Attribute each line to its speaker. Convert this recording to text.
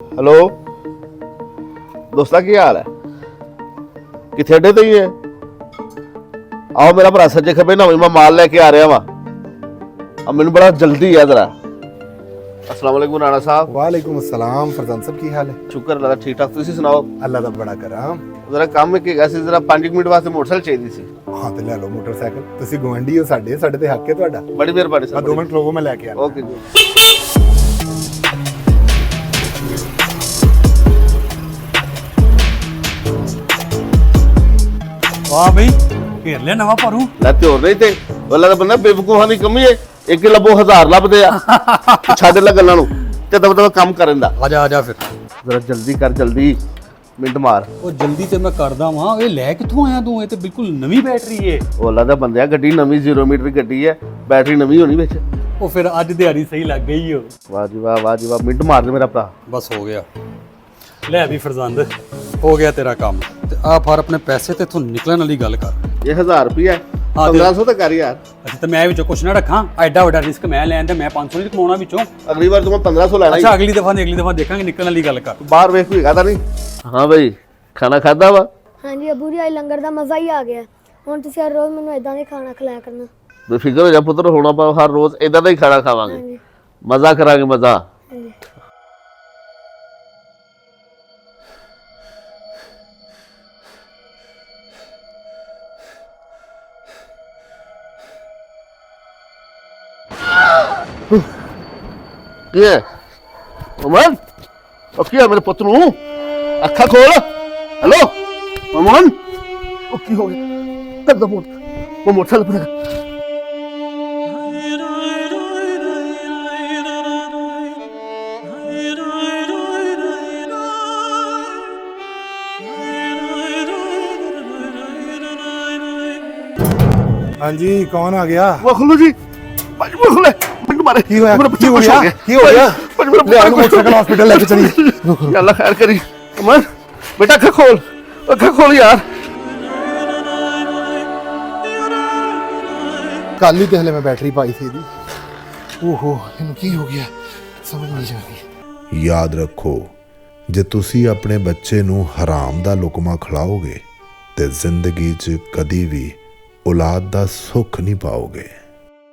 Speaker 1: Hello दोस्ता की हाल है किथे अड्डे ते ही है आओ मेरा भरा सज्जे खबे ना मैं माल लेके आ रहा वा अब मैंने बड़ा जल्दी है जरा अस्सलाम वालेकुम राणा साहब
Speaker 2: वालेकुम अस्सलाम फरजान साहब की हाल है
Speaker 1: शुक्र अल्लाह दा ठीक ठाक तुसी सुनाओ
Speaker 2: अल्लाह दा बड़ा कराम
Speaker 1: जरा काम में की सी जरा 5 मिनट वास्ते मोटरसाइकिल चाहिए सी
Speaker 2: हाँ तो ले लो मोटरसाइकिल ਤੁਸੀਂ ਗਵੰਡੀ ਹੋ ਸਾਡੇ ਤੇ ਹੱਕ ਹੈ ਤੁਹਾਡਾ
Speaker 1: बड़ी मेहरबानी
Speaker 2: ਆ
Speaker 1: सर
Speaker 2: 2 ਮਿੰਟ ਰੁਕੋ ਮੈਂ ਲੈ ਕੇ ਆਣਾ
Speaker 1: ओके जी
Speaker 3: वाह भाई घेर लिया नवा भरू
Speaker 1: लाते और नहीं थे वाला बंदा बेवकूफा दी कमी है एक लबो 1000 ਲੱਭਦੇ ਆ ਛੱਡ ਲੈ ਗੱਲਾਂ ਨੂੰ ਤੇ ਦਬ ਦਬ ਕੰਮ ਕਰਨ ਦਾ
Speaker 3: आ जा फिर
Speaker 1: जरा जल्दी कर जल्दी मिनट मार
Speaker 3: ਉਹ ਜਲਦੀ ਤੇ ਮੈਂ ਕਰਦਾ ਵਾਂ ਇਹ ਲੈ ਕਿੱਥੋਂ ਆਇਆ ਤੂੰ ਇਹ ਤੇ ਬਿਲਕੁਲ ਨਵੀਂ ਬੈਟਰੀ ਏ
Speaker 1: ओला ਦਾ ਬੰਦਿਆ ਗੱਡੀ ਨਵੀਂ 0 ਮੀਟਰ ਗੱਡੀ ਹੈ ਬੈਟਰੀ ਨਵੀਂ ਹੋਣੀ ਵਿੱਚ
Speaker 3: ਉਹ ਫਿਰ ਅੱਜ ਦਿਹਾੜੀ ਸਹੀ ਲੱਗ ਗਈ ਓ
Speaker 1: ਵਾਹ ਜੀ ਵਾਹ ਮਿੰਟ ਮਾਰ ਦੇ ਮੇਰਾ ਭਰਾ
Speaker 3: ਬਸ ਹੋ ਗਿਆ ਲੈ ਵੀ ਫਰਜ਼ੰਦ ਹੋ ਗਿਆ ਤੇਰਾ ਕੰਮ ਤੇ ਆ ਫਰ ਆਪਣੇ ਪੈਸੇ ਤੇ ਇਥੋਂ ਨਿਕਲਣ ਵਾਲੀ ਗੱਲ ਕਰ
Speaker 1: ਇਹ 1000 ਰੁਪਿਆ ਹੈ
Speaker 3: ਹਾਂ ਤੇ-
Speaker 1: 1500 ਤਾਂ ਕਰ ਯਾਰ
Speaker 3: ਅੱਛਾ ਤੇ ਮੈਂ ਵਿੱਚੋਂ ਕੁਛ ਨਾ ਰੱਖਾਂ ਐਡਾ ਵੱਡਾ ਰਿਸਕ ਮੈਂ ਲੈਣ ਤੇ ਮੈਂ 500 ਨਹੀਂ ਕਮਾਉਣਾ ਵਿੱਚੋਂ
Speaker 1: ਅਗਲੀ ਵਾਰ ਤੂੰ 1500 ਲੈਣਾ
Speaker 3: ਅੱਛਾ ਅਗਲੀ ਦਫਾ ਦੇਖਾਂਗੇ ਨਿਕਲਣ ਵਾਲੀ ਗੱਲ ਕਰ
Speaker 1: ਬਾਹਰ ਵੇਖ ਕੋਈ ਹੈਗਾ ਤਾਂ ਨਹੀਂ ਹਾਂ ਬਈ ਖਾਣਾ ਖਾਦਾ ਵਾ
Speaker 4: ਹਾਂਜੀ ਅੱਬੂ ਜੀ ਅੱਜ ਲੰਗਰ ਦਾ ਮਜ਼ਾ ਹੀ ਆ ਗਿਆ ਹੁਣ ਤੁਸੀਂ ਹਰ ਰੋਜ਼ ਮੈਨੂੰ ਇਦਾਂ ਦੇ ਖਾਣਾ ਖਿਲਾਇਆ ਕਰਨਾ
Speaker 1: ਬੇਫਿਕਰ ਹੋ ਜਾ ਪੁੱਤਰ ਹੋਣਾ ਪਾ ਹਰ ਰੋਜ਼ ਇਦਾਂ ਦਾ ਹੀ ਖਾਣਾ ਖਾਵਾਂਗੇ
Speaker 4: ਹਾਂਜੀ
Speaker 1: ਮਜ਼ਾ ਕਰਾਂਗੇ ਮਜ਼ਾ
Speaker 4: ਹਾਂਜੀ
Speaker 1: ਕੀ ਹੈ ਅਮਨ ਉਹ ਕੀ ਹੈ ਮੇਰੇ ਪੁੱਤ ਨੂੰ ਅੱਖਾਂ ਖੋਲ ਹੈਲੋ ਅਮਨ ਉਹ ਕੀ ਹੋ ਗਿਆ ਕਰ ਦੋ ਉਹ ਮੋਟਰਸਾਈਕਲ ਪਰ
Speaker 2: ਹਾਂਜੀ ਕੌਣ ਆ ਗਿਆ
Speaker 1: ਉਹ ਖੁੱਲੋ ਜੀ ਭਾਜੀ ਉਹ ਖੁੱਲੇ ਮੈਨੂੰ ਮਾਰੇ
Speaker 2: ਕੀ ਹੋਇਆ
Speaker 1: ਮੇਰਾ ਬੱਚਾ
Speaker 2: ਕੀ ਹੋ
Speaker 1: ਖੁਸ਼
Speaker 2: ਗਿਆ ਕੀ ਹੋ ਗਿਆ
Speaker 1: ਭਾਜੀ ਮੇਰਾ
Speaker 2: ਲੈ
Speaker 1: ਬੱਚਾ
Speaker 2: ਇਹਨੂੰ ਮੋਟਰਸਾਈਕਲ ਹਸਪੀਟਲ ਲੈ ਕੇ ਚਲੀ
Speaker 1: या अल्लाह खैर करी अमन बेटा अखा खोल यार
Speaker 2: ਕੱਲ ਹੀ ਤੇ ਹਲੇ ਮੈਂ ਬੈਟਰੀ ਪਾਈ ਸੀ ਇਹਦੀ ਓਹੋ ਇਹਨੂੰ ਕੀ ਹੋ ਗਿਆ ਸਮਝ ਨਹੀਂ ਆ ਰਹੀ
Speaker 5: ਯਾਦ ਰੱਖੋ ਜੇ ਤੁਸੀਂ ਆਪਣੇ ਬੱਚੇ ਨੂੰ ਹਰਾਮ ਦਾ ਲੁਕਮਾ ਖਿਲਾਓਗੇ ਤੇ ਜ਼ਿੰਦਗੀ 'ਚ ਕਦੀ ਵੀ ਔਲਾਦ ਦਾ ਸੁੱਖ ਨਹੀਂ ਪਾਓਗੇ।